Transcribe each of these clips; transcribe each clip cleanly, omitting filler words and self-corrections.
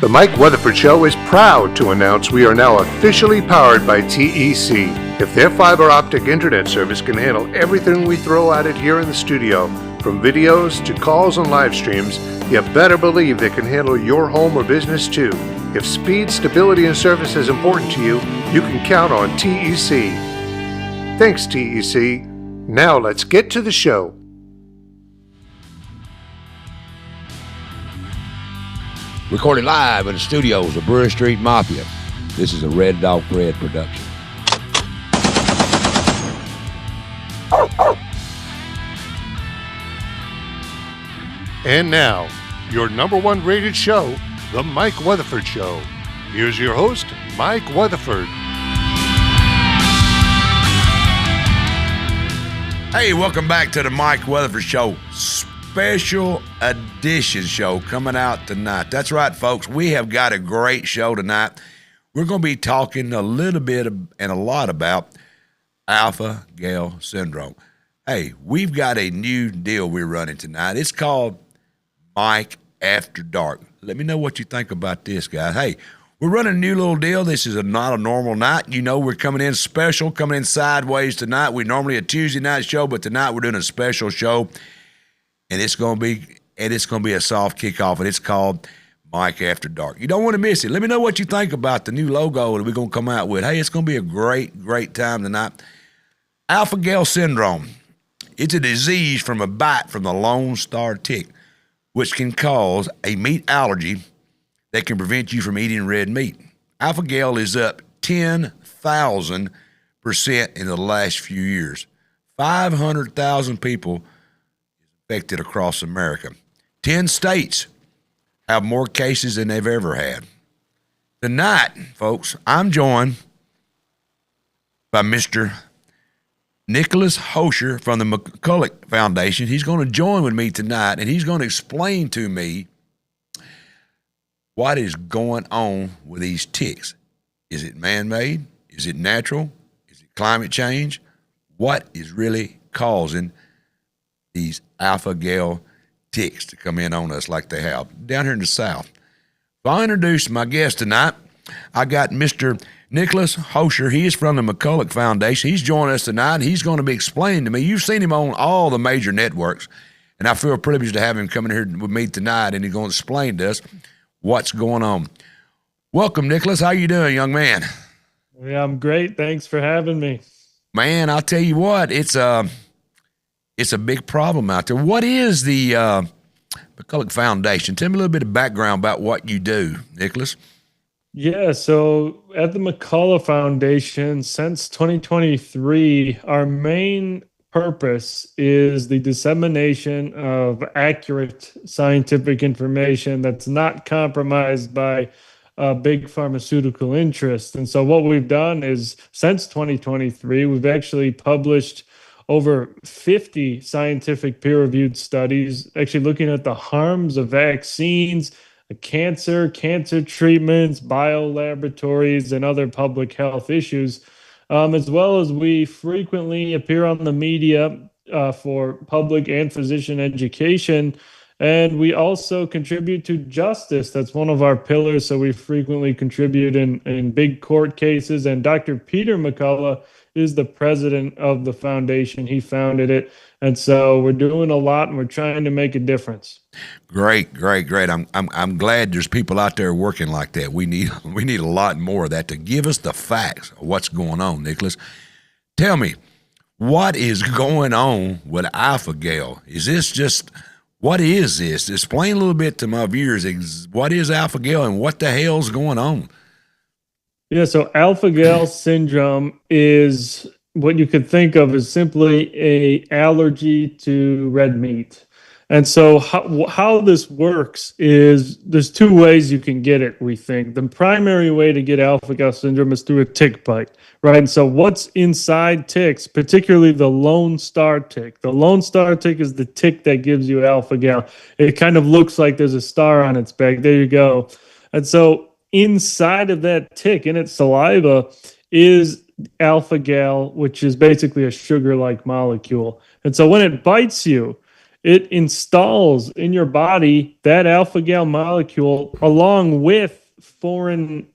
The Mike Weatherford Show is proud to announce we are now officially powered by TEC. If their fiber optic internet service can handle everything we throw at it here in the studio, from videos to calls and live streams, you better believe they can handle your home or business too. If speed, stability, and service is important to you, you can count on TEC. Thanks, TEC. Now let's get to the show. Recorded live in the studios of Brewery Street Mafia. This is a Red Dog Fred production. And now, your number one rated show, The Mike Weatherford Show. Here's your host, Mike Weatherford. Hey, welcome back to the Mike Weatherford Show. Special edition show coming out tonight. That's right, folks. We have got a great show tonight. We're going to be talking a little bit and a lot about alpha-gal syndrome. Hey, we've got a new deal we're running tonight. It's called Mike After Dark. Let me know what you think about this, guys. Hey, we're running a new little deal. This is not a normal night. You know, we're coming in special, coming in sideways tonight. We're normally a Tuesday night show, but tonight we're doing a special show. And it's gonna be a soft kickoff, and it's called Mike After Dark. You don't want to miss it. Let me know what you think about the new logo that we're gonna come out with. Hey, it's gonna be a great time tonight. Alpha-gal syndrome. It's a disease from a bite from the Lone Star tick, which can cause a meat allergy that can prevent you from eating red meat. Alpha-gal is up 10,000% in the last few years. 500,000 people affected across America. 10 states have more cases than they've ever had. Tonight, folks, I'm joined by Mr. Nicolas Hulscher from the McCullough Foundation. He's going to join with me tonight, and he's going to explain to me what is going on with these ticks. Is it man-made? Is it natural? Is it climate change? What is really causing these alpha-gal ticks to come in on us like they have down here in the South? So I'll introduce my guest tonight. I got Mr. Nicolas Hulscher. He is from the McCullough Foundation. He's joining us tonight. He's going to be explaining to me. You've seen him on all the major networks, and I feel privileged to have him coming here with me tonight, and he's going to explain to us what's going on. Welcome, Nicolas. How you doing, young man? Yeah, I'm great. Thanks for having me. Man, I'll tell you what, it's a big problem out there. What is the McCullough Foundation? Tell me a little bit of background about what you do, Nicolas. Yeah, so at the McCullough Foundation, since 2023, our main purpose is the dissemination of accurate scientific information that's not compromised by big pharmaceutical interest. And so what we've done is, since 2023, we've actually published over 50 scientific peer-reviewed studies actually looking at the harms of vaccines, cancer treatments, biolaboratories, and other public health issues, as well as we frequently appear on the media for public and physician education. And we also contribute to justice. That's one of our pillars. So we frequently contribute in big court cases. And Dr. Peter McCullough is the president of the foundation. He founded it. And so we're doing a lot, and we're trying to make a difference. Great. I'm glad there's people out there working like that. We need a lot more of that to give us the facts of what's going on, Nicolas. Tell me, what is going on with alpha-gal? What is this? Explain a little bit to my viewers. What is alpha-gal and what the hell's going on? Yeah, so alpha-gal syndrome is what you could think of as simply an allergy to red meat. And so how this works is there's two ways you can get it, we think. The primary way to get alpha-gal syndrome is through a tick bite, right? And so what's inside ticks, particularly the Lone Star tick? The Lone Star tick is the tick that gives you alpha-gal. It kind of looks like there's a star on its back. There you go. And so inside of that tick, in its saliva, is alpha-gal, which is basically a sugar-like molecule. And so when it bites you, it installs in your body that alpha-gal molecule along with foreign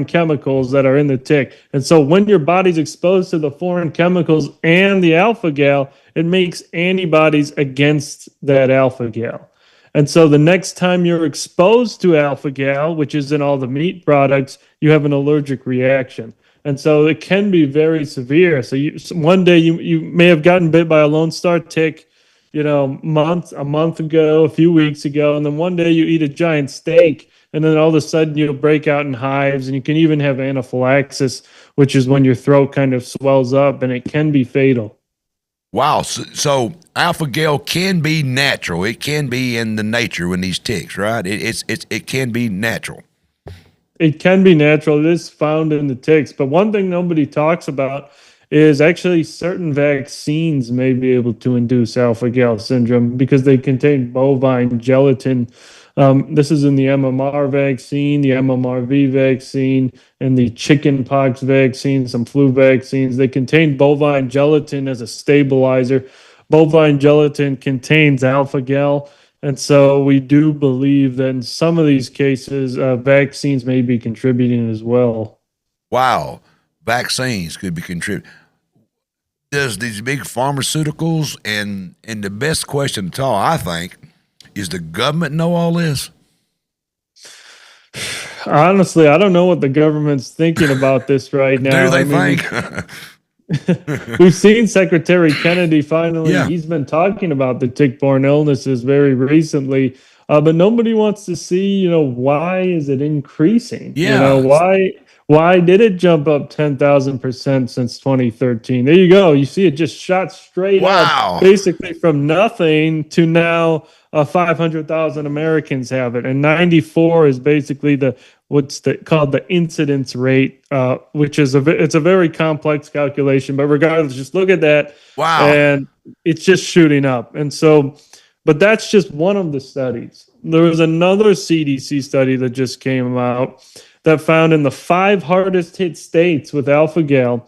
chemicals that are in the tick. And so when your body's exposed to the foreign chemicals and the alpha-gal, it makes antibodies against that alpha-gal. And so the next time you're exposed to alpha-gal, which is in all the meat products, you have an allergic reaction. And so it can be very severe. So one day you may have gotten bit by a Lone Star tick, a month ago, a few weeks ago, and then one day you eat a giant steak, and then all of a sudden you'll break out in hives, and you can even have anaphylaxis, which is when your throat kind of swells up, and it can be fatal. Wow. So alpha-gal can be natural. It can be in the nature when these ticks, right? It can be natural. It can be natural. It is found in the ticks. But one thing nobody talks about is actually certain vaccines may be able to induce alpha-gal syndrome because they contain bovine gelatin. This is in the MMR vaccine, the MMRV vaccine, and the chickenpox vaccine, some flu vaccines. They contain bovine gelatin as a stabilizer. Bovine gelatin contains alpha-gal. And so we do believe that in some of these cases, vaccines may be contributing as well. Wow. Vaccines could be contributing. Does these big pharmaceuticals and the best question at all, I think, is the government know all this? Honestly, I don't know what the government's thinking about this right now. Do they think? We've seen Secretary Kennedy finally. Yeah. He's been talking about the tick-borne illnesses very recently, but nobody wants to see, why is it increasing? Yeah. Why did it jump up 10,000% since 2013? There you go. You see it just shot straight up, basically from nothing to now 500,000 Americans have it. And 94 is basically called the incidence rate, which is it's a very complex calculation. But regardless, just look at that. Wow. And it's just shooting up. And so, but that's just one of the studies. There was another CDC study that just came out that found in the 5 hardest hit states with alpha-gal,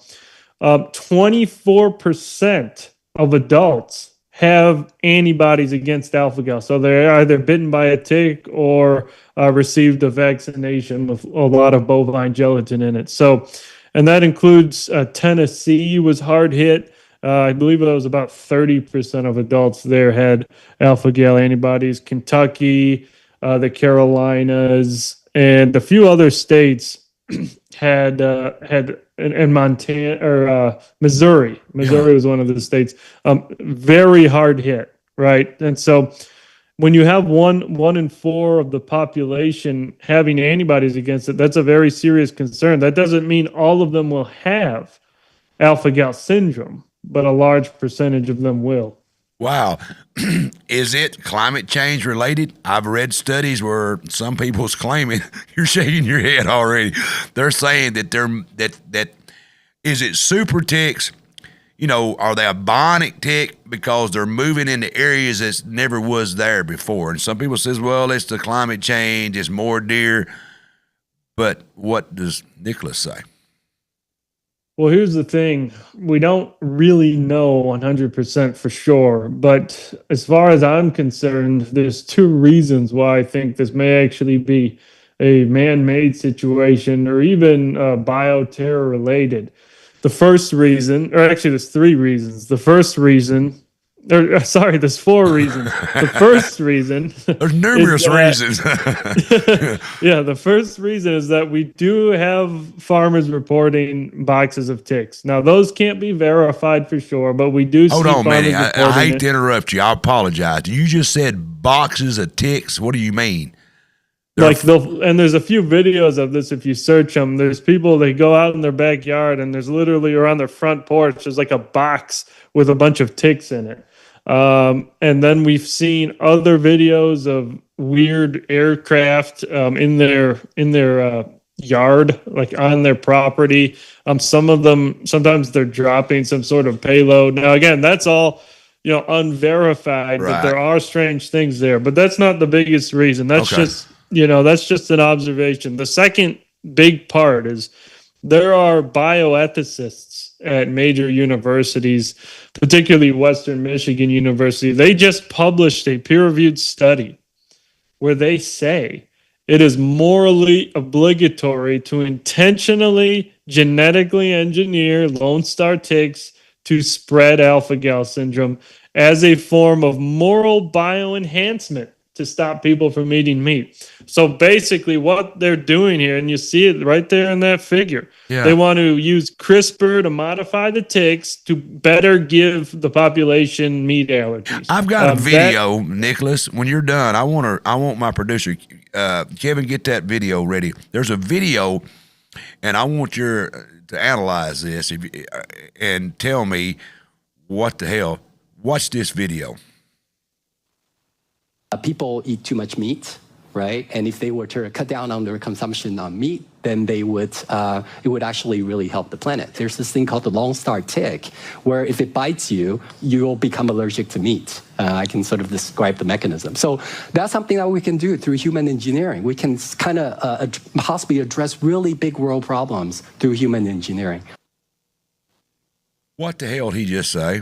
24% of adults have antibodies against alpha-gal. So they're either bitten by a tick or received a vaccination with a lot of bovine gelatin in it. So, and that includes Tennessee was hard hit. I believe it was about 30% of adults there had alpha-gal antibodies. Kentucky, the Carolinas, and a few other states had and Montana or Missouri. Missouri was one of the states very hard hit, right? And so when you have one in 4 of the population having antibodies against it, that's a very serious concern. That doesn't mean all of them will have alpha-gal syndrome, but a large percentage of them will. Wow. Is it climate change related? I've read studies where some people's claiming, you're shaking your head already. They're saying that that is it super ticks? Are they a bionic tick because they're moving into areas that never was there before? And some people says, well, it's the climate change, it's more deer. But what does Nicolas say? Well, here's the thing. We don't really know 100% for sure, but as far as I'm concerned, there's 2 reasons why I think this may actually be a man-made situation or even bioterror related. The first reason, or actually there's 3 reasons. The first reason, there's 4 reasons. The first reason. There's numerous reasons. Yeah, the first reason is that we do have farmers reporting boxes of ticks. Now, those can't be verified for sure, but we do see Hold on, farmers Manny. reporting I hate it. to interrupt you. I apologize. You just said boxes of ticks. What do you mean? And there's a few videos of this if you search them. There's people, they go out in their backyard and there's literally around their front porch, there's like a box with a bunch of ticks in it. And then we've seen other videos of weird aircraft in their yard, like on their property. Some of them, sometimes they're dropping some sort of payload. Now, again, that's all unverified, right. But there are strange things there. But that's not the biggest reason. That's just an observation. The second big part is There are bioethicists at major universities, particularly Western Michigan University. They just published a peer-reviewed study where they say it is morally obligatory to intentionally genetically engineer Lone Star ticks to spread alpha-gal syndrome as a form of moral bioenhancement to stop people from eating meat. So basically what they're doing here, and you see it right there in that figure, they want to use CRISPR to modify the ticks to better give the population meat allergies. I've got a video, Nicholas. When you're done, I want my producer, Kevin, get that video ready. There's a video, and I want you to analyze this and tell me what the hell. Watch this video. People eat too much meat, right? And if they were to cut down on their consumption on meat, then they would it would actually really help the planet. There's this thing called the Lone Star tick, where if it bites you, you'll become allergic to meat. I can sort of describe the mechanism. So that's something that we can do through human engineering. We can kind of possibly address really big world problems through human engineering. What the hell did he just say?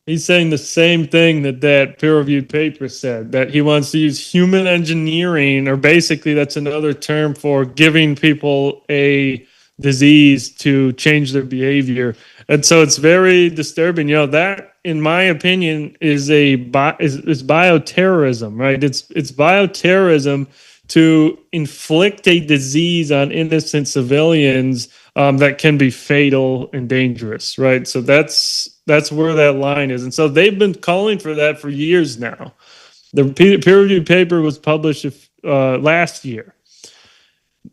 He's saying the same thing that peer-reviewed paper said, that he wants to use human engineering, or basically that's another term for giving people a disease to change their behavior. And so it's very disturbing. That, in my opinion, is bioterrorism, right? It's bioterrorism to inflict a disease on innocent civilians that can be fatal and dangerous, right? So that's where that line is. And so they've been calling for that for years now. The peer-reviewed paper was published last year.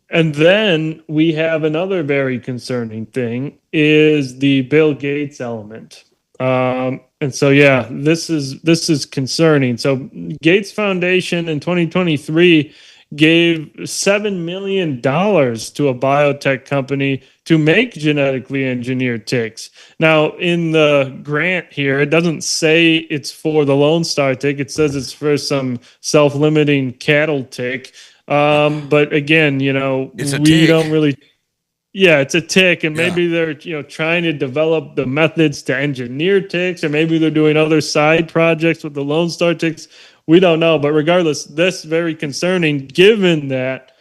And then we have another very concerning thing is the Bill Gates element. And so, this is concerning. So Gates Foundation in 2023 gave $7 million to a biotech company to make genetically engineered ticks. Now, in the grant here, it doesn't say it's for the Lone Star tick. It says it's for some self-limiting cattle tick. But again, it's a we tick. don't really. Yeah, it's a tick, and maybe they're trying to develop the methods to engineer ticks, or maybe they're doing other side projects with the Lone Star ticks. We don't know, but regardless, that's very concerning given that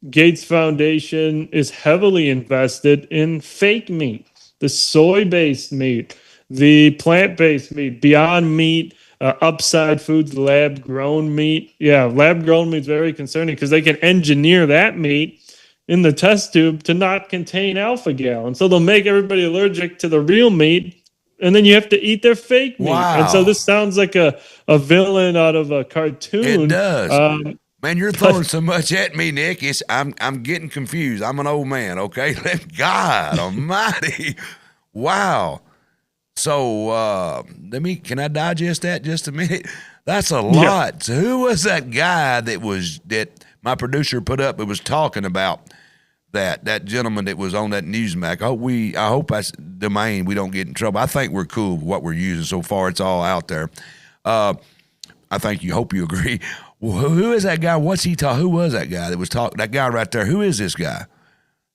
Gates Foundation is heavily invested in fake meat, the soy-based meat, the plant-based meat, Beyond Meat, Upside Foods, lab-grown meat. Yeah, lab-grown meat is very concerning because they can engineer that meat in the test tube to not contain alpha-gal. And so they'll make everybody allergic to the real meat, and then you have to eat their fake meat. Wow. And so this sounds like a villain out of a cartoon. It does. Man, you're throwing so much at me, Nick. I'm getting confused. I'm an old man, okay? God almighty. Wow. So can I digest that just a minute? That's a lot. Yeah. So who was that guy that my producer put up that was talking about that gentleman that was on that Newsmax? I hope that's domain. We don't get in trouble. I think we're cool with what we're using so far. It's all out there. I hope you agree. Well, who is that guy? What's he talking? Who was that guy that was talking? That guy right there. Who is this guy?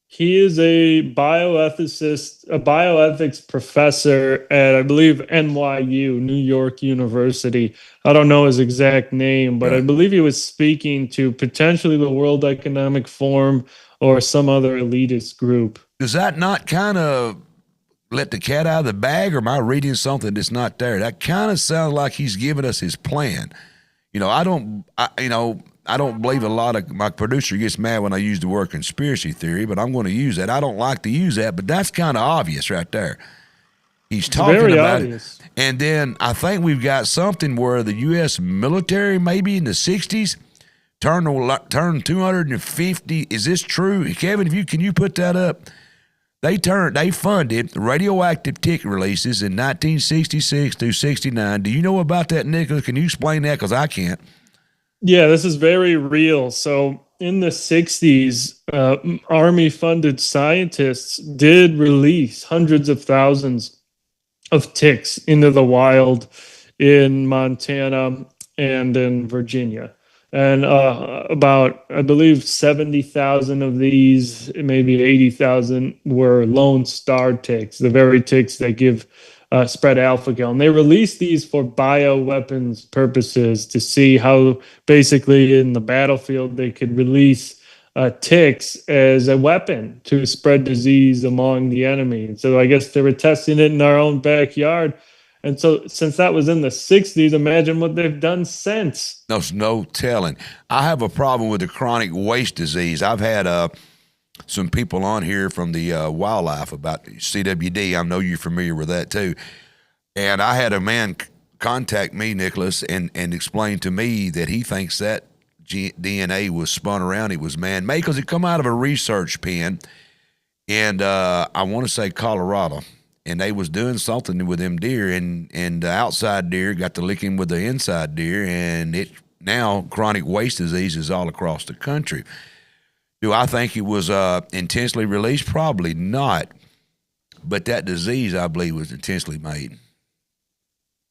He is a bioethicist, a bioethics professor at, I believe, NYU, New York University. I don't know his exact name, but I believe he was speaking to potentially the World Economic Forum or some other elitist group. Does that not kind of let the cat out of the bag, or am I reading something that's not there? That kind of sounds like he's giving us his plan. I don't believe a lot of my producer gets mad when I use the word conspiracy theory, but I'm going to use that. I don't like to use that, but that's kind of obvious right there. He's talking very about obvious. It. And then I think we've got something where the U.S. military, maybe in the 60s, turned 250. Is this true? Kevin, can you put that up? They funded radioactive tick releases in 1966 through 69. Do you know about that, Nicholas? Can you explain that? Because I can't. Yeah, this is very real. So in the 60s, Army-funded scientists did release hundreds of thousands of ticks into the wild in Montana and in Virginia. And about, I believe, 70,000 of these, maybe 80,000, were lone star ticks, the very ticks that give spread alpha-gal. And they released these for bioweapons purposes to see how basically in the battlefield they could release ticks as a weapon to spread disease among the enemy. And so I guess they were testing it in our own backyard. And so since that was in the 60s, imagine what they've done since. There's no telling. I have a problem with the chronic waste disease. I've had some people on here from the wildlife about CWD. I know you're familiar with that too. And I had a man contact me, Nicholas, and explain to me that he thinks that DNA was spun around. It was man-made because it come out of a research pen in, I want to say, Colorado. And they was doing something with them deer, and the outside deer got to licking with the inside deer, and it now chronic waste disease is all across the country. Do I think it was intentionally released? Probably not. But that disease, I believe, was intentionally made.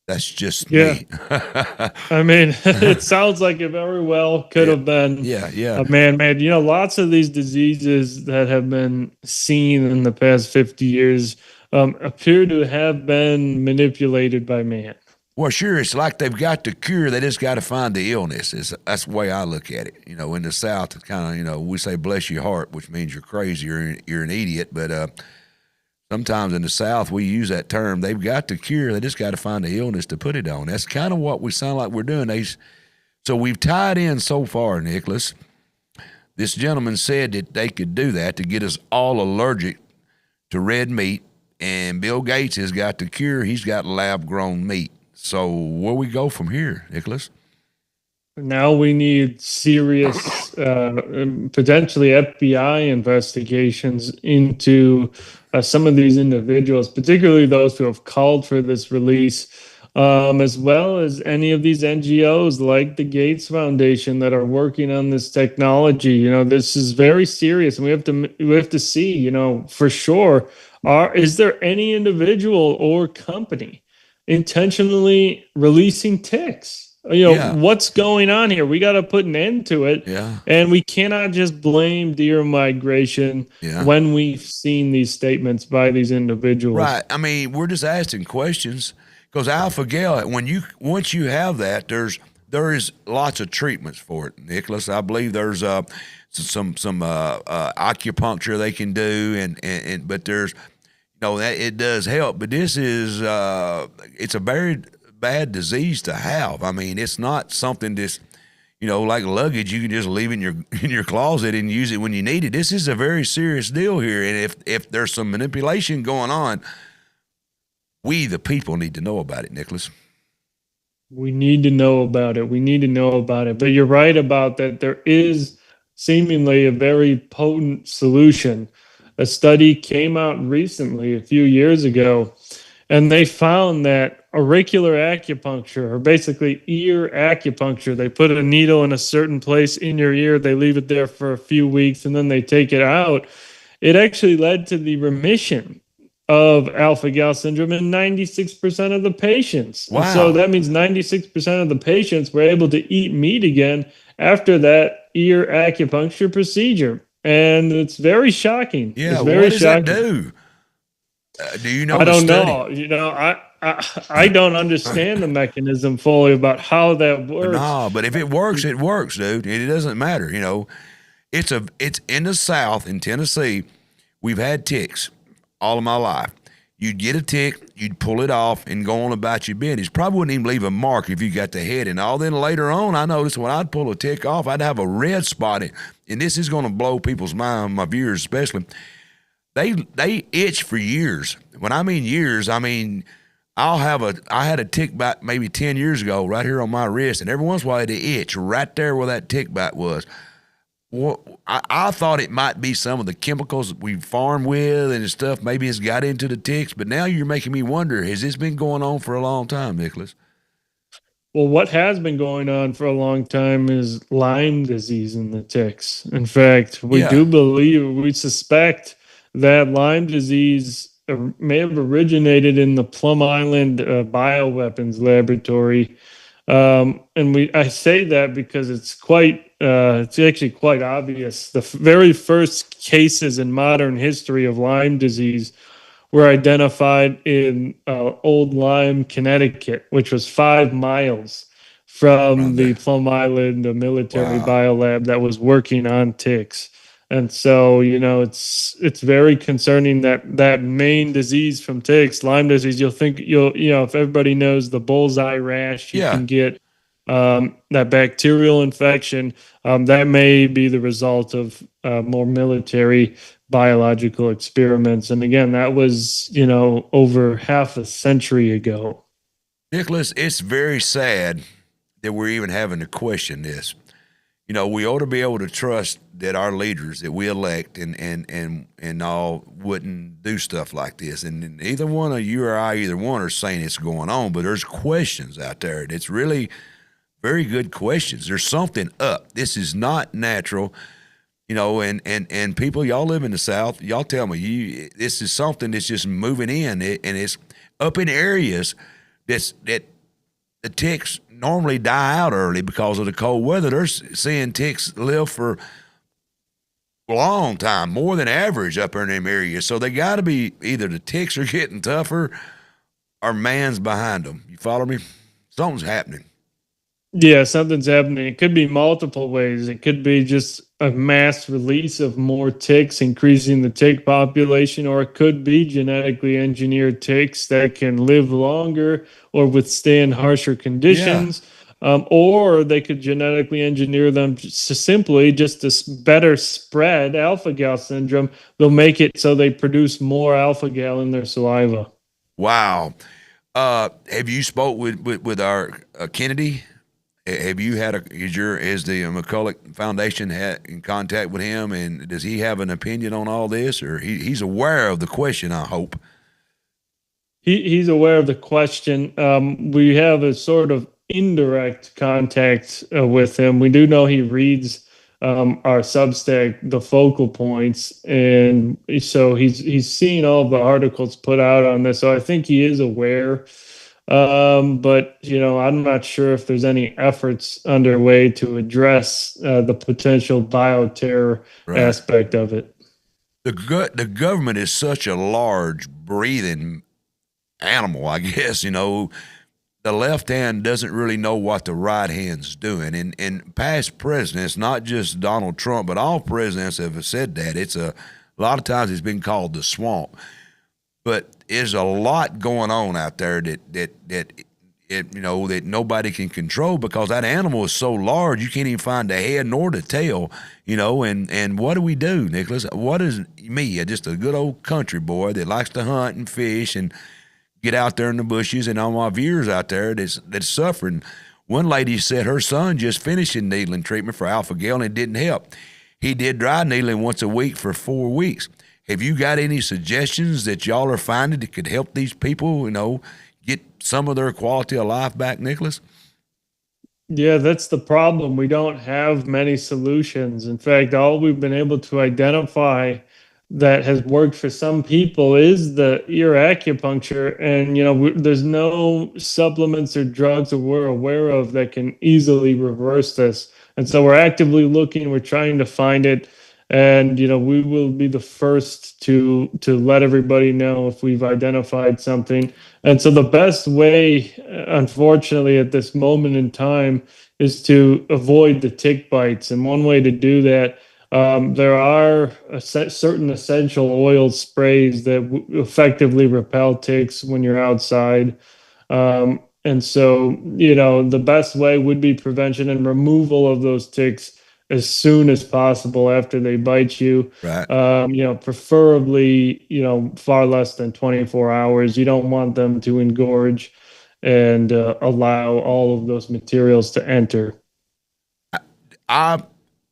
That's just me. I mean, it sounds like it very well could have been a man-made. You know, lots of these diseases that have been seen in the past 50 years appear to have been manipulated by man. Well, sure, it's like they've got the cure. They just got to find the illness. That's the way I look at it. You know, in the South, it's kind of, you know, we say bless your heart, which means you're crazy, you're an idiot. But sometimes in the South, we use that term. They've got the cure. They just got to find the illness to put it on. That's kind of what we sound like we're doing. So we've tied in so far, Nicholas. This gentleman said that they could do that to get us all allergic to red meat. And Bill Gates has got the cure. He's got lab-grown meat. So where we go from here, Nicholas? Now we need serious, potentially FBI investigations into some of these individuals, particularly those who have called for this release, as well as any of these NGOs like the Gates Foundation that are working on this technology. You know, this is very serious, and we have to see, you know, for sure. Is there any individual or company intentionally releasing ticks? You know, what's going on here? We got to put an end to it. And we cannot just blame deer migration when we've seen these statements by these individuals. Right. I mean, we're just asking questions because alpha-gal, once you have that, there is lots of treatments for it, Nicholas. I believe there's some acupuncture they can do, but there's, you know, that it does help. But this is it's a very bad disease to have. I mean, it's not something that's, you know, like luggage you can just leave in your closet and use it when you need it. This is a very serious deal here, and if there's some manipulation going on, we the people need to know about it, Nicholas. We need to know about it. We need to know about it. But you're right about that. There is seemingly a very potent solution. A study came out recently, a few years ago, and they found that auricular acupuncture, or basically ear acupuncture, they put a needle in a certain place in your ear, they leave it there for a few weeks, and then they take it out. It actually led to the remission of alpha-gal syndrome in 96% of the patients. Wow. And so that means 96% of the patients were able to eat meat again after that ear acupuncture procedure. And it's very shocking. Yeah, it's very what does shocking. That do? Do you know? I don't know. You know, I don't understand the mechanism fully about how that works. No, but if it works, dude. It doesn't matter. You know, it's in the South, in Tennessee. We've had ticks all of my life. You'd get a tick, you'd pull it off, and go on about your business. Probably wouldn't even leave a mark if you got the head and all. Then later on, I noticed when I'd pull a tick off, I'd have a red spot. And this is going to blow people's mind, my viewers especially. They itch for years. When I mean years, I mean I had a tick bite maybe 10 years ago right here on my wrist, and every once in a while they itch right there where that tick bite was. Well, I thought it might be some of the chemicals we farm with and stuff. Maybe it's got into the ticks, but now you're making me wonder, has this been going on for a long time, Nicholas? Well, what has been going on for a long time is Lyme disease in the ticks. In fact, we suspect that Lyme disease may have originated in the Plum Island bioweapons laboratory I say that because it's actually quite obvious. The very first cases in modern history of Lyme disease were identified in Old Lyme, Connecticut, which was 5 miles from Right the there. Plum Island, military Wow. biolab that was working on ticks. And so, it's very concerning that that main disease from ticks, Lyme disease, if everybody knows the bullseye rash, you Yeah. can get that bacterial infection. That may be the result of more military biological experiments. And again, that was, over half a century ago. Nicholas, it's very sad that we're even having to question this. We ought to be able to trust that our leaders that we elect and all wouldn't do stuff like this. And either one of you or I, either one, are saying it's going on, but there's questions out there. It's really very good questions. There's something up. This is not natural. And people, y'all live in the South, y'all tell me, this is something that's just moving in, and it's up in areas that the ticks normally die out early because of the cold weather. They're seeing ticks live for a long time, more than average up in them areas. So they got to be either the ticks are getting tougher or man's behind them. You follow me? Something's happening. Yeah, something's happening. It could be multiple ways. It could be just a mass release of more ticks, increasing the tick population, or it could be genetically engineered ticks that can live longer or withstand harsher conditions. Or they could genetically engineer them just to better spread alpha gal syndrome. They'll make it so they produce more alpha gal in their saliva. Wow. Have you spoke with our Kennedy? Have you had is the McCullough Foundation in contact with him, and does he have an opinion on all this, or he's aware of the question? I hope he's aware of the question. We have a sort of indirect contact with him. We do know he reads our Substack, the focal points, and so he's seen all the articles put out on this. So I think he is aware. But I'm not sure if there's any efforts underway to address the potential bioterror aspect of it. The government is such a large breathing animal, I guess. The left hand doesn't really know what the right hand's doing. And past presidents, not just Donald Trump, but all presidents have said that. It's a lot of times it's been called the swamp. But there's a lot going on out there that nobody can control, because that animal is so large you can't even find the head nor the tail. And what do we do, Nicholas? What is me, just a good old country boy that likes to hunt and fish and get out there in the bushes, and all my viewers out there that's suffering? One lady said her son just finished needling treatment for alpha gal and it didn't help. He did dry needling once a week for 4 weeks. Have you got any suggestions that y'all are finding that could help these people, get some of their quality of life back, Nicholas? Yeah, that's the problem. We don't have many solutions. In fact, all we've been able to identify that has worked for some people is the ear acupuncture. And, there's no supplements or drugs that we're aware of that can easily reverse this. And so we're actively looking, we're trying to find it. And we will be the first to let everybody know if we've identified something. And so the best way, unfortunately, at this moment in time, is to avoid the tick bites. And one way to do that, there are certain essential oil sprays that effectively repel ticks when you're outside. And so, the best way would be prevention and removal of those ticks as soon as possible after they bite you. Right. Preferably, far less than 24 hours. You don't want them to engorge and allow all of those materials to enter. I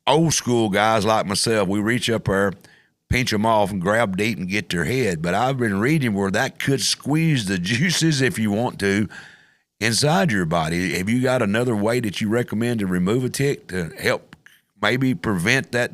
old school guys like myself, we reach up there, pinch them off and grab deep and get their head. But I've been reading where that could squeeze the juices, if you want to, inside your body. Have you got another way that you recommend to remove a tick to help maybe prevent the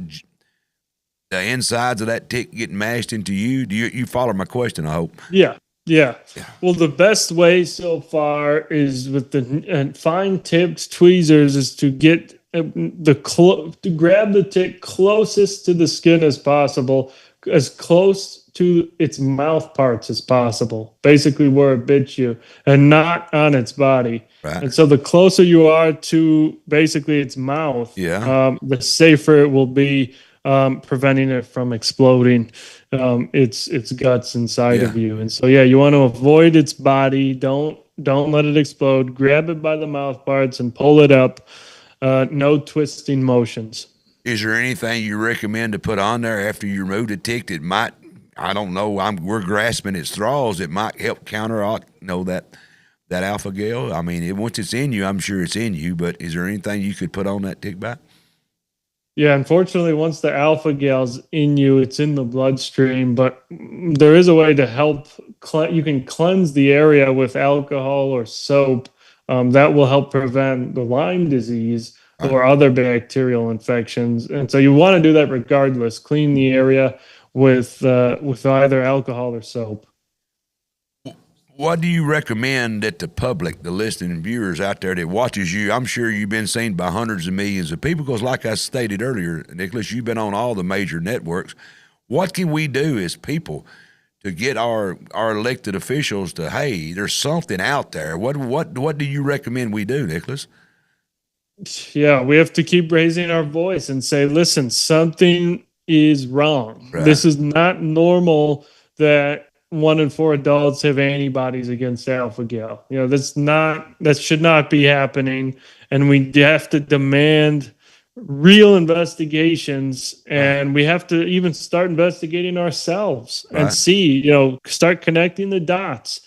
insides of that tick getting mashed into you? Do you follow my question, I hope? Yeah. Yeah. Well, the best way so far is with the fine-tipped tweezers is to get to grab the tick closest to the skin as possible, as close to its mouth parts as possible, basically where it bit you, and not on its body. Right. And so the closer you are to basically its mouth, the safer it will be, preventing it from exploding its guts inside of you. And so, you want to avoid its body. Don't let it explode. Grab it by the mouth parts and pull it up. No twisting motions. Is there anything you recommend to put on there after you remove the tick that might, I don't know, we're grasping at straws, that might help counteract, that alpha-gal? I mean, once it's in you, I'm sure it's in you, but is there anything you could put on that tick bite? Yeah, unfortunately, once the alpha-gal's in you, it's in the bloodstream, but there is a way to help. You can cleanse the area with alcohol or soap. That will help prevent the Lyme disease or other bacterial infections. And so you want to do that regardless. Clean the area with either alcohol or soap. What do you recommend that the public, the listening viewers out there that watches you, I'm sure you've been seen by hundreds of millions of people, because like I stated earlier, Nicholas, you've been on all the major networks. What can we do as people to get our elected officials to, hey, there's something out there? What do you recommend we do, Nicholas? Yeah, we have to keep raising our voice and say, listen, something is wrong. Right. This is not normal that 1 in 4 adults have antibodies against alpha-gal. That should not be happening. And we have to demand real investigations, and we have to even start investigating ourselves and see, start connecting the dots.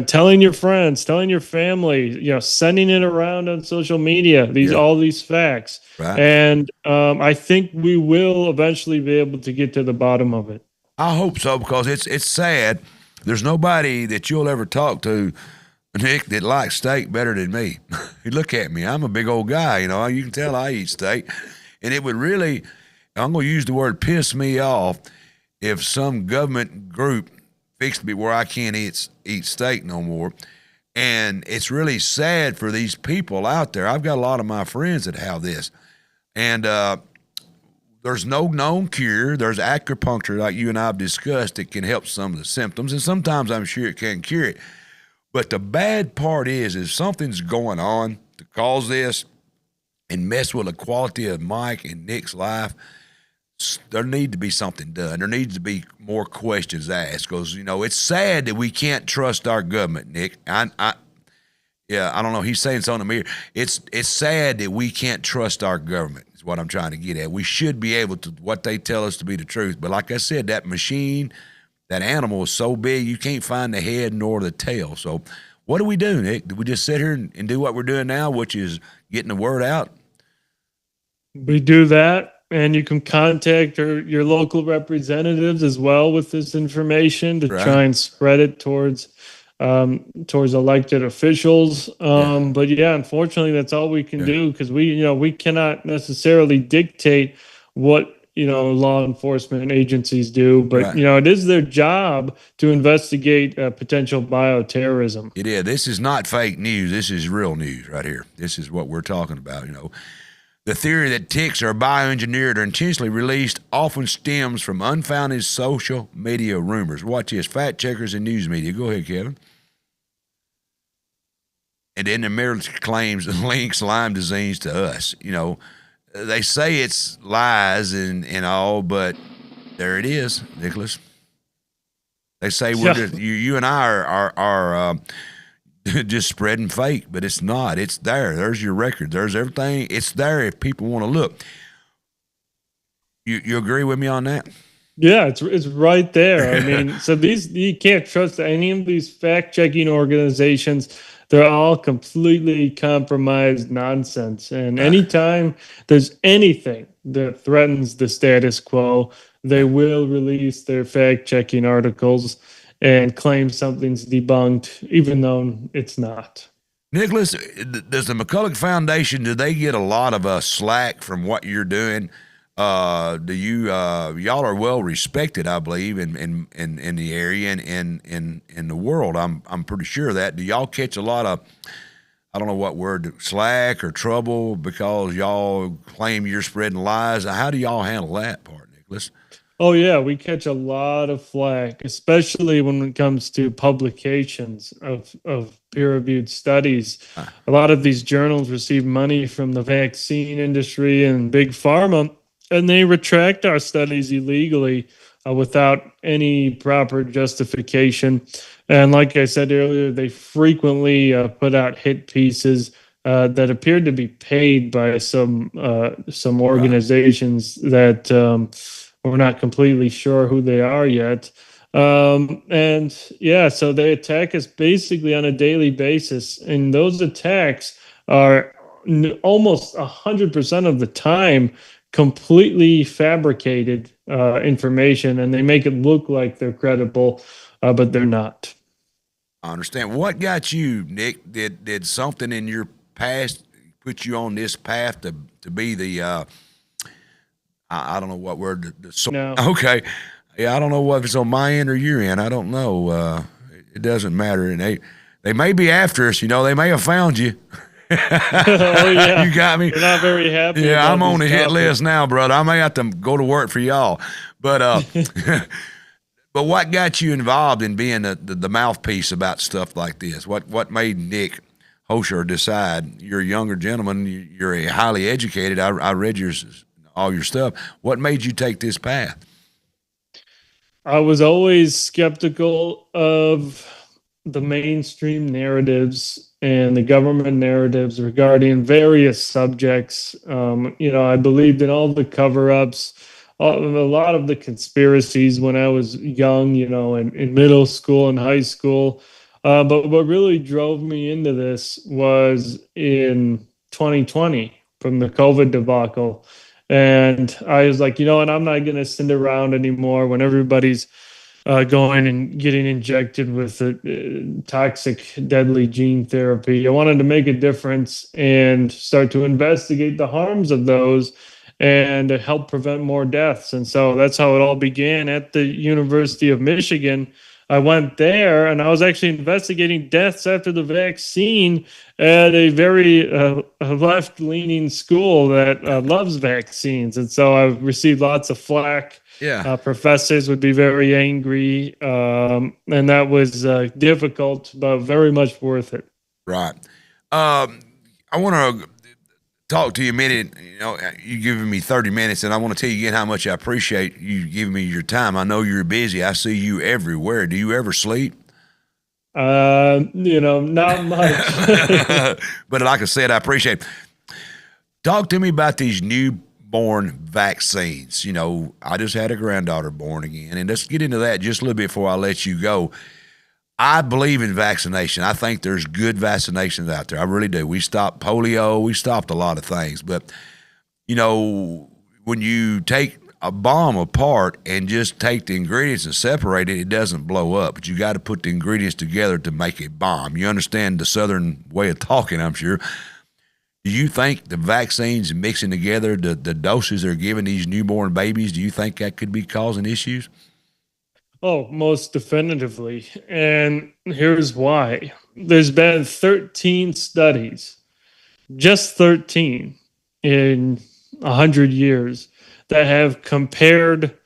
Telling your friends, telling your family, sending it around on social media, all these facts. And I think we will eventually be able to get to the bottom of it. I hope so, because it's sad. There's nobody that you'll ever talk to, Nick, that likes steak better than me. You look at me. I'm a big old guy, you can tell I eat steak. And it would really, I'm going to use the word piss me off, if some government group fixed me where I can't eat steak no more. And it's really sad for these people out there. I've got a lot of my friends that have this. And there's no known cure. There's acupuncture, like you and I have discussed, that can help some of the symptoms. And sometimes I'm sure it can cure it. But the bad part is if something's going on to cause this and mess with the quality of Mike and Nick's life, there needs to be something done. There needs to be more questions asked, because, it's sad that we can't trust our government, Nick. I don't know. He's saying something to me. It's sad that we can't trust our government is what I'm trying to get at. We should be able to, what they tell us to be the truth. But like I said, that machine, that animal is so big, you can't find the head nor the tail. So what do we do, Nick? Do we just sit here and do what we're doing now, which is getting the word out? We do that, and you can contact your local representatives as well with this information to try and spread it towards elected officials. But unfortunately, that's all we can do, because we cannot necessarily dictate what law enforcement agencies do, but it is their job to investigate potential bioterrorism. It is. This is not fake news. This is real news right here. This is what we're talking about. The theory that ticks are bioengineered or intentionally released often stems from unfounded social media rumors. Watch this. Fact checkers and news media. Go ahead, Kevin. And then the mirror claims and links Lyme disease to us. They say it's lies and all, but there it is, Nicholas. They say we're just, you and I are just spreading fake, but it's not. It's there. There's your record. There's everything. It's there if people want to look. You agree with me on that? Yeah, it's right there. I mean, so you can't trust any of these fact-checking organizations. They're all completely compromised nonsense. And anytime there's anything that threatens the status quo, they will release their fact-checking articles and claim something's debunked, even though it's not. Nicholas, does the McCullough Foundation, do they get a lot of slack from what you're doing? Do you y'all are well respected, I believe, in the area and in the world. I'm pretty sure of that. Do y'all catch a lot of, I don't know what word, slack or trouble because y'all claim you're spreading lies? How do y'all handle that part, Nicholas? Oh yeah, we catch a lot of flack, especially when it comes to publications of peer-reviewed studies. A lot of these journals receive money from the vaccine industry and big pharma, and they retract our studies illegally without any proper justification. And like I said earlier, they frequently put out hit pieces that appeared to be paid by some organizations that. We're not completely sure who they are yet. And yeah, so they attack us basically on a daily basis. And those attacks are almost 100% of the time completely fabricated information, and they make it look like they're credible, but they're not. I understand. What got you, Nick? Did something in your past put you on this path to be the I don't know what word. No. Okay. Yeah, I don't know whether it's on my end or your end. I don't know. It doesn't matter. And they may be after us. You know, they may have found you. Oh yeah, You got me. They're not very happy. Yeah, I'm on the hit topics. list now, brother. I may have to go to work for y'all. But but what got you involved in being the mouthpiece about stuff like this? What made Nick Hulscher decide? You're a younger gentleman. You're a highly educated. I read all your stuff. What made you take this path? I was always skeptical of the mainstream narratives and the government narratives regarding various subjects. I believed in all the cover-ups, a lot of the conspiracies when I was young, in middle school and high school. But what really drove me into this was in 2020 from the COVID debacle. And I was like, you know what? I'm not going to sit around anymore when everybody's going and getting injected with toxic, deadly gene therapy. I wanted to make a difference and start to investigate the harms of those and to help prevent more deaths. And so that's how it all began at the University of Michigan. I went there and I was actually investigating deaths after the vaccine at a very left-leaning school that loves vaccines. And so I received lots of flack. Yeah. Professors would be very angry. And that was difficult, but very much worth it. Right. I want to talk to you a minute. You know, you giving me 30 minutes, and I want to tell you again how much I appreciate you giving me your time. I know you're busy. I see you everywhere. Do you ever sleep? Not much. But like I said, I appreciate it. Talk to me about these newborn vaccines. You know, I just had a granddaughter born again, and let's get into that just a little bit before I let you go. I believe in vaccination. I think there's good vaccinations out there. I really do. We stopped polio. We stopped a lot of things. But, you know, when you take a bomb apart and just take the ingredients and separate it, it doesn't blow up. But you got to put the ingredients together to make a bomb. You understand the Southern way of talking, I'm sure. Do you think the vaccines mixing together, the doses they're giving these newborn babies, do you think that could be causing issues? Oh, most definitively. And here's why. There's been 13 studies, just 13 in 100 years, that have compared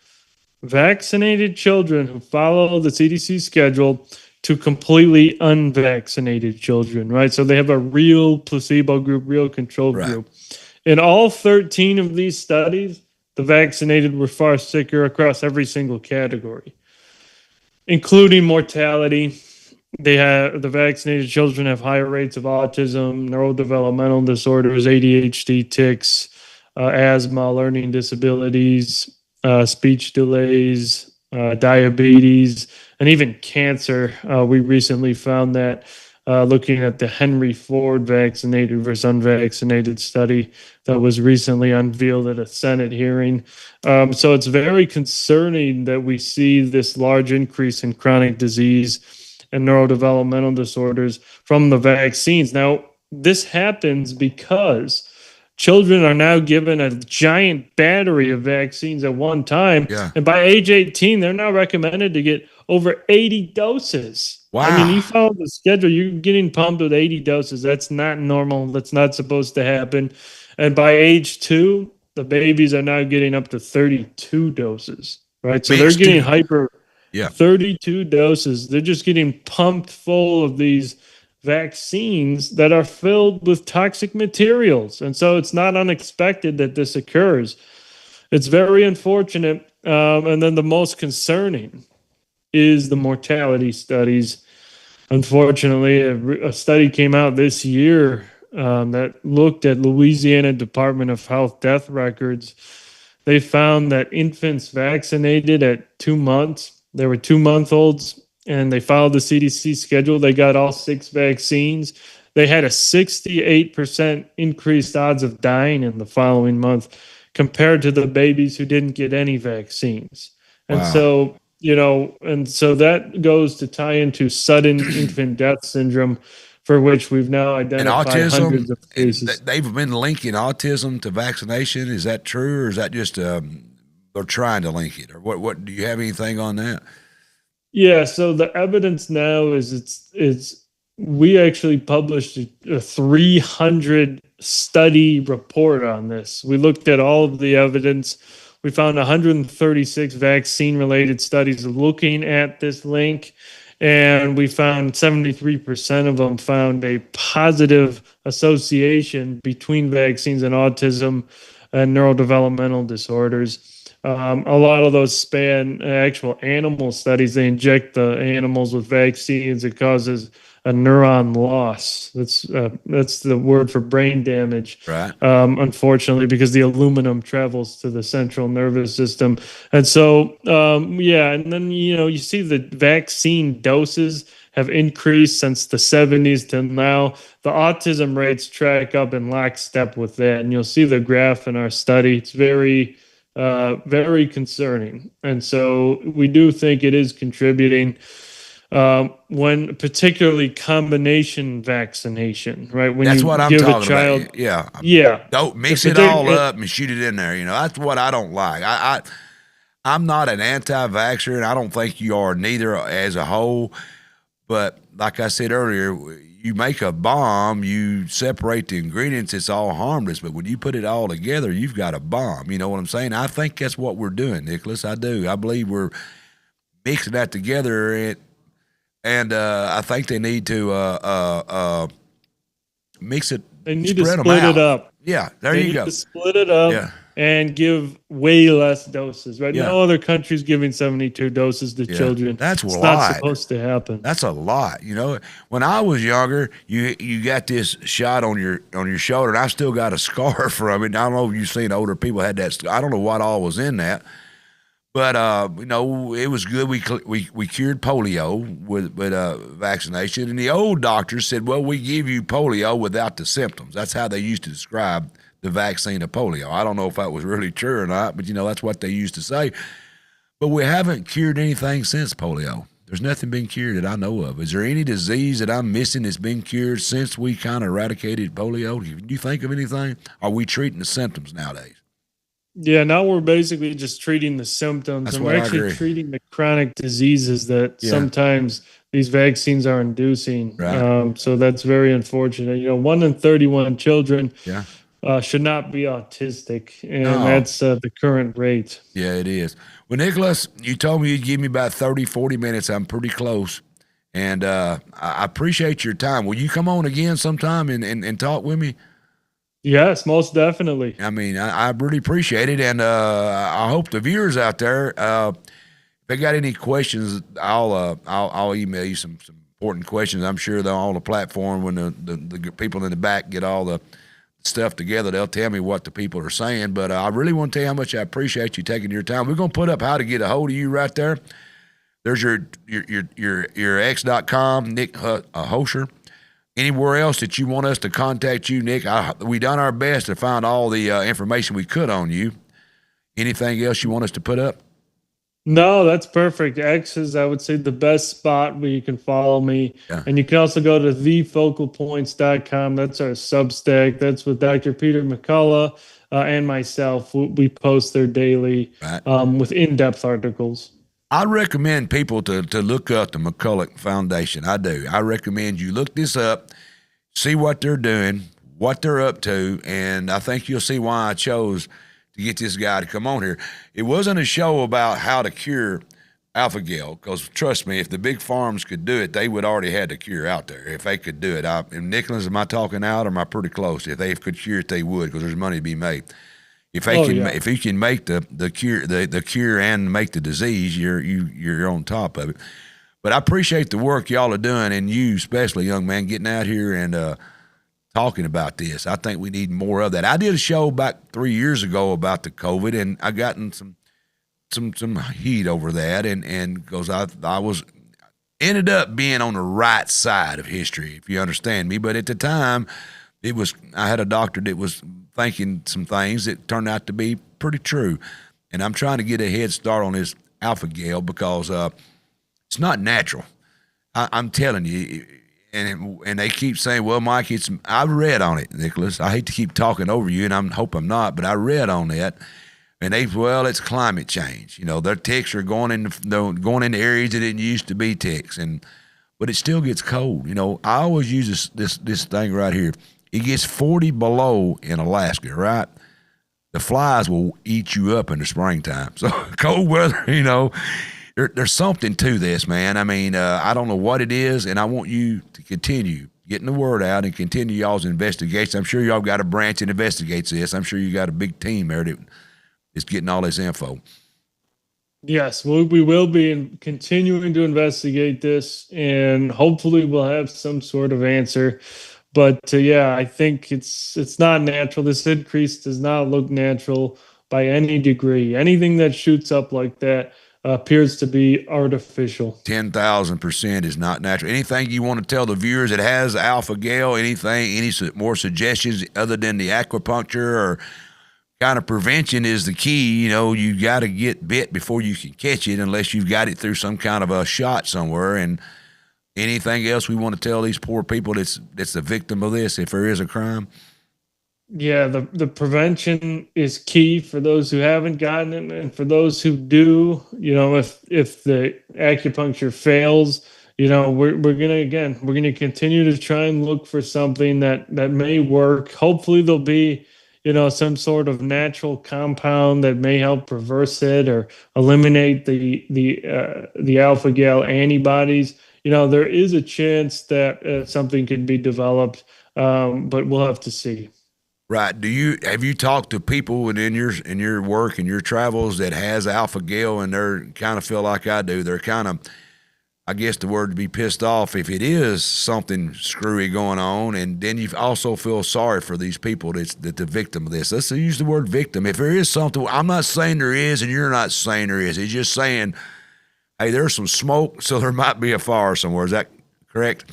vaccinated children who follow the CDC schedule to completely unvaccinated children, right? So they have a real placebo group, real control group. In all 13 of these studies, the vaccinated were far sicker across every single category, including mortality. The vaccinated children have higher rates of autism, neurodevelopmental disorders, ADHD, tics, asthma, learning disabilities, speech delays, diabetes, and even cancer. We recently found that looking at the Henry Ford vaccinated versus unvaccinated study that was recently unveiled at a Senate hearing. So it's very concerning that we see this large increase in chronic disease and neurodevelopmental disorders from the vaccines. Now, this happens because children are now given a giant battery of vaccines at one time. Yeah. And by age 18, they're now recommended to get over 80 doses. Wow. I mean, you follow the schedule, you're getting pumped with 80 doses. That's not normal. That's not supposed to happen. And by age 2, the babies are now getting up to 32 doses, right? So they're getting hyper. Yeah. 32 doses. They're just getting pumped full of these vaccines that are filled with toxic materials. And so it's not unexpected that this occurs. It's very unfortunate. And then the most concerning is the mortality studies. Unfortunately, a study came out this year that looked at Louisiana Department of Health death records. They found that infants vaccinated at 2 months, there were 2-month-olds, and they followed the CDC schedule. They got all 6 vaccines. They had a 68% increased odds of dying in the following month compared to the babies who didn't get any vaccines. And Wow. so, so that goes to tie into sudden infant death syndrome, for which we've now identified hundreds of cases. They've been linking autism to vaccination. Is that true, or is that just they're trying to link it, or what? Do you have anything on that? Yeah. So the evidence now is we actually published a 300 study report on this. We looked at all of the evidence. We found 136 vaccine-related studies looking at this link. And we found 73% of them found a positive association between vaccines and autism and neurodevelopmental disorders. A lot of those span actual animal studies. They inject the animals with vaccines. It causes a neuron loss. That's the word for brain damage. Right. Unfortunately, because the aluminum travels to the central nervous system. And so, and then, you see the vaccine doses have increased since the 70s to now. The autism rates track up in lockstep with that. And you'll see the graph in our study. It's very, very concerning. And so we do think it is contributing. When particularly combination vaccination, right? When that's you what I'm give talking a child, about. Yeah. Yeah. Don't mix it all up and shoot it in there. That's what I don't like. I'm not an anti-vaxxer, and I don't think you are neither as a whole. But like I said earlier, you make a bomb, you separate the ingredients, it's all harmless. But when you put it all together, you've got a bomb. You know what I'm saying? I think that's what we're doing, Nicholas. I do. I believe we're mixing that together, and I think they need to mix it. They need to split it up. Yeah, there you go. To split it up and give way less doses. Right? No other country's giving 72 doses to children. That's a lot. It's not supposed to happen. That's a lot. When I was younger, you got this shot on your shoulder, and I still got a scar from it. I don't know if you've seen older people had that. I don't know what all was in that. But it was good. We cured polio with vaccination, and the old doctors said, "Well, we give you polio without the symptoms." That's how they used to describe the vaccine of polio. I don't know if that was really true or not, but that's what they used to say. But we haven't cured anything since polio. There's nothing been cured that I know of. Is there any disease that I'm missing that's been cured since we kind of eradicated polio? Do you think of anything? Are we treating the symptoms nowadays? Yeah, now we're basically just treating the symptoms, and we're actually treating the chronic diseases that sometimes these vaccines are inducing. Right. So that's very unfortunate. 1 in 31 children should not be autistic, and that's the current rate. Yeah, it is. Well, Nicholas, you told me you'd give me about 30, 40 minutes. I'm pretty close, and I appreciate your time. Will you come on again sometime and talk with me? Yes, most definitely. I mean, I really appreciate it, and I hope the viewers out there, if they got any questions, I'll email you some important questions. I'm sure they're on the platform when the people in the back get all the stuff together. They'll tell me what the people are saying, but I really want to tell you how much I appreciate you taking your time. We're going to put up how to get a hold of you right there. There's your X.com, Nick Hulscher. Anywhere else that you want us to contact you, Nick, we done our best to find all the information we could on you. Anything else you want us to put up? No, that's perfect. X is, I would say, the best spot where you can follow me. Yeah. And you can also go to thefocalpoints.com. That's our Substack. That's with Dr. Peter McCullough and myself. We post there daily Right. with in-depth articles. I recommend people to look up the McCullough Foundation. I do. I recommend you look this up, see what they're doing, what they're up to, and I think you'll see why I chose to get this guy to come on here. It wasn't a show about how to cure alpha-gal, because trust me, if the big farms could do it, they would already had the cure out there. If they could do it, Nicholas, am I talking out, or am I pretty close? If they could cure it, they would, because there's money to be made. If he can make the cure and make the disease, you're on top of it. But I appreciate the work y'all are doing, and you especially, young man, getting out here and talking about this. I think we need more of that. I did a show back 3 years ago about the COVID, and I gotten some heat over that, and because I was ended up being on the right side of history, if you understand me. But at the time, I had a doctor that was thinking some things that turned out to be pretty true, and I'm trying to get a head start on this alpha-gal because it's not natural. I'm telling you. And they keep saying, well, Mike, I read on it, Nicholas. I hate to keep talking over you, and I hope I'm not, but I read on that. And it's climate change. You know, their ticks are going into areas that didn't used to be ticks, but it still gets cold. You know, I always use this thing right here. It gets 40 below in Alaska, right? The flies will eat you up in the springtime. So cold weather, you know. There's something to this, man. I mean, I don't know what it is, and I want you to continue getting the word out and continue y'all's investigation. I'm sure y'all got a branch that investigates this. I'm sure you got a big team there that is getting all this info. Yes, we will be continuing to investigate this, and hopefully we'll have some sort of answer. But yeah, I think it's not natural. This increase does not look natural by any degree. Anything that shoots up like that appears to be artificial. 10,000% is not natural. Anything you want to tell the viewers that has alpha-gal, any more suggestions other than the acupuncture or kind of prevention is the key? You know, you got to get bit before you can catch it unless you've got it through some kind of a shot somewhere. And anything else we want to tell these poor people that's the victim of this, if there is a crime? Yeah, the prevention is key for those who haven't gotten it, and for those who do, you know, if the acupuncture fails, you know, we're gonna continue to try and look for something that may work. Hopefully, there'll be, you know, some sort of natural compound that may help reverse it or eliminate the alpha-gal antibodies. You know, there is a chance that something can be developed, but we'll have to see. Right. Have you talked to people in your work and your travels that has alpha-gal, and they're kind of feel like I do? They're kind of, I guess the word to be pissed off if it is something screwy going on, and then you also feel sorry for these people that the victim of this. Let's use the word victim. If there is something, I'm not saying there is, and you're not saying there is. It's just saying, hey, there's some smoke, so there might be a fire somewhere. Is that correct?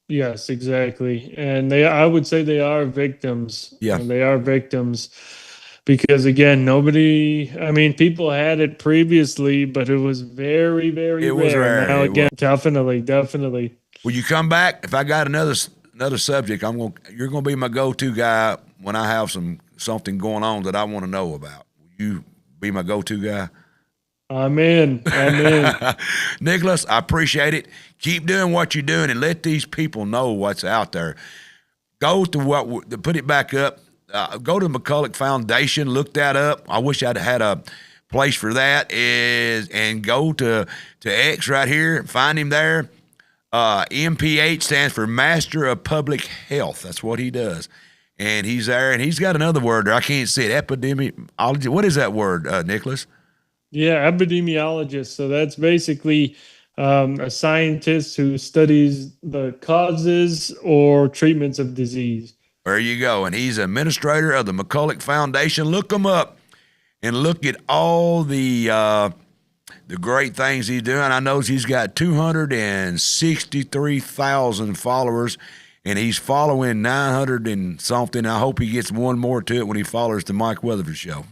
Yes, exactly. And I would say they are victims. Yeah. They are victims because, again, people had it previously, but it was very, very rare. Was rare. Now, again, definitely. Will you come back? If I got another subject, you're gonna be my go-to guy when I have something going on that I want to know about. Will you be my go-to guy? I'm in. Nicholas, I appreciate it. Keep doing what you're doing and let these people know what's out there. Go to put it back up. Go to McCullough Foundation. Look that up. I wish I'd had a place for that. And go to X right here. Find him there. MPH stands for Master of Public Health. That's what he does. And he's there. And he's got another word there. I can't see it. Epidemiology. What is that word, Nicholas? Yeah, epidemiologist. So that's basically a scientist who studies the causes or treatments of disease. There you go. And he's administrator of the McCullough Foundation. Look him up and look at all the great things he's doing. I know he's got 263,000 followers, and he's following 900 and something. I hope he gets one more to it when he follows the Mike Weatherford Show.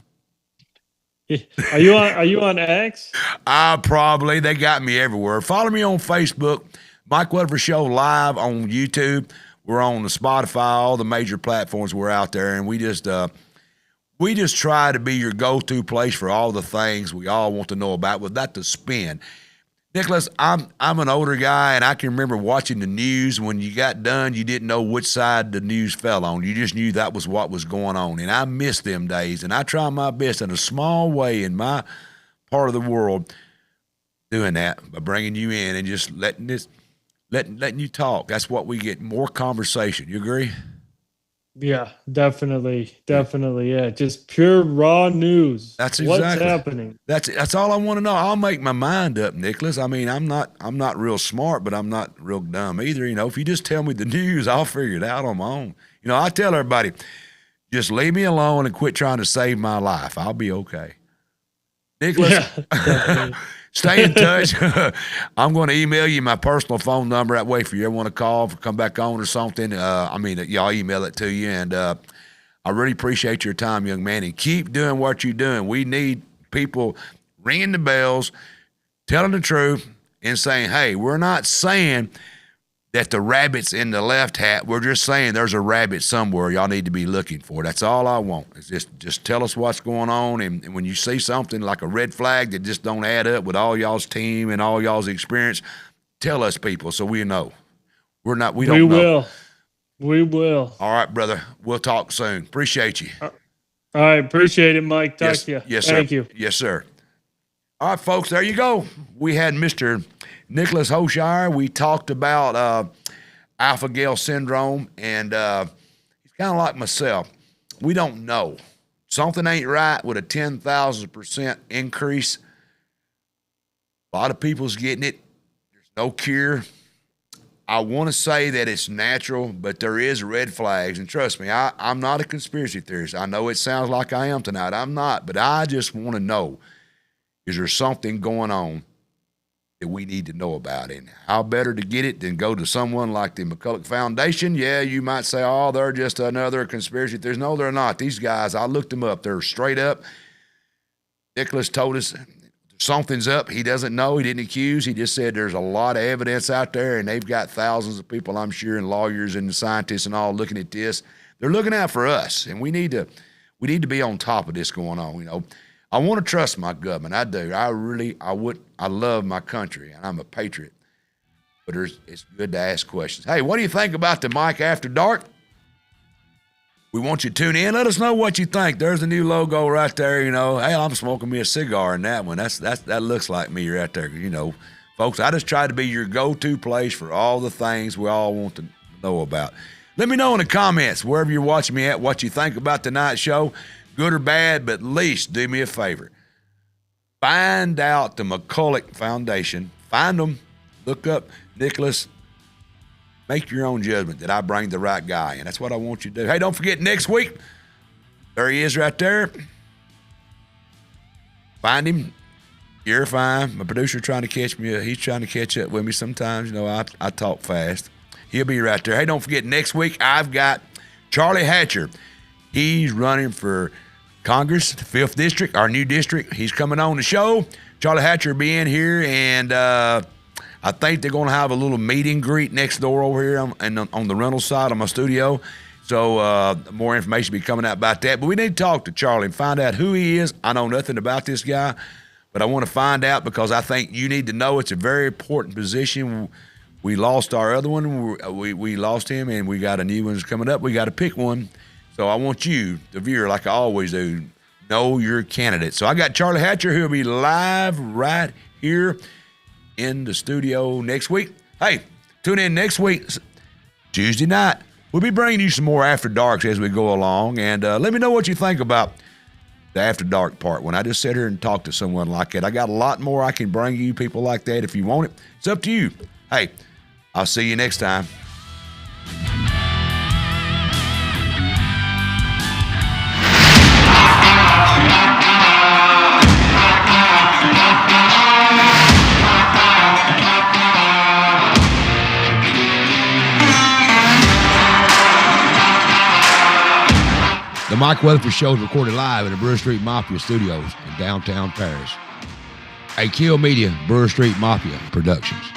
Are you on X? Probably. They got me everywhere. Follow me on Facebook, Mike Weatherford Show Live on YouTube. We're on the Spotify, all the major platforms. We're out there, and we just try to be your go-to place for all the things we all want to know about without the spin. Nicholas, I'm an older guy, and I can remember watching the news. When you got done, you didn't know which side the news fell on. You just knew that was what was going on, and I miss them days. And I try my best in a small way in my part of the world doing that by bringing you in and just letting you talk. That's what we get, more conversation. You agree? Yeah, definitely. Yeah, just pure raw news. That's what's exactly happening. That's all I want to know. I'll make my mind up, Nicholas. I mean, I'm not real smart, but I'm not real dumb either. You know, if you just tell me the news, I'll figure it out on my own. You know, I tell everybody, just leave me alone and quit trying to save my life. I'll be okay. Nicholas, Yeah, stay in touch. I'm going to email you my personal phone number. That way, if you ever want to call, come back on or something, I'll email it to you. And I really appreciate your time, young man. And keep doing what you're doing. We need people ringing the bells, telling the truth, and saying, hey, we're not saying that the rabbit's in the left hat. We're just saying there's a rabbit somewhere y'all need to be looking for. That's all I want. Is just tell us what's going on. And when you see something like a red flag that just don't add up with all y'all's team and all y'all's experience, tell us, people, so we know. We don't know. We will. All right, brother. We'll talk soon. Appreciate you. All right. Appreciate it, Mike. Talk to you. Yes, sir. Thank you. Yes, sir. All right, folks, there you go. We had Mr. Nicolas Hulscher. We talked about alpha-gal syndrome, and he's kind of like myself. We don't know. Something ain't right with a 10,000% increase. A lot of people's getting it. There's no cure. I want to say that it's natural, but there is red flags. And trust me, I'm not a conspiracy theorist. I know it sounds like I am tonight. I'm not, but I just want to know, is there something going on that we need to know about? And how better to get it than go to someone like the McCullough Foundation? Yeah, you might say, oh, they're just another conspiracy theorist. No, they're not. These guys, I looked them up. They're straight up. Nicholas told us something's up. He doesn't know. He didn't accuse. He just said there's a lot of evidence out there, and they've got thousands of people, I'm sure, and lawyers and scientists and all looking at this. They're looking out for us, and we need to be on top of this going on. You know, I want to trust my government. I do. I love my country, and I'm a patriot. But it's good to ask questions. Hey, what do you think about the Mike After Dark? We want you to tune in. Let us know what you think. There's a new logo right there. You know, hey, I'm smoking me a cigar in that one. That looks like me right there. You know, folks, I just try to be your go-to place for all the things we all want to know about. Let me know in the comments, wherever you're watching me at, what you think about tonight's show, good or bad, but at least do me a favor. Find out the McCullough Foundation. Find them. Look up Nicholas. Make your own judgment that I bring the right guy, and that's what I want you to do. Hey, don't forget, next week, there he is right there. Find him. You're fine. My producer trying to catch me. He's trying to catch up with me sometimes. You know, I talk fast. He'll be right there. Hey, don't forget, next week, I've got Charlie Hatcher. He's running for Congress, the 5th District, our new district. He's coming on the show. Charlie Hatcher will be in here, and I think they're going to have a little meet and greet next door over here on the rental side of my studio. So more information will be coming out about that. But we need to talk to Charlie and find out who he is. I know nothing about this guy, but I want to find out because I think you need to know it's a very important position. We lost our other one. We lost him, and we got a new one coming up. We got to pick one. So I want you, the viewer, like I always do, know your candidate. So I got Charlie Hatcher, who will be live right here in the studio next week. Hey, tune in next week, Tuesday night. We'll be bringing you some more After Darks as we go along, and let me know what you think about the After Dark part. When I just sit here and talk to someone like that, I got a lot more I can bring you, people like that. If you want it, it's up to you. Hey, I'll see you next time. The Mike Weatherford Show is recorded live in the Brewer Street Mafia Studios in downtown Paris. A Kill Media, Brewer Street Mafia Productions.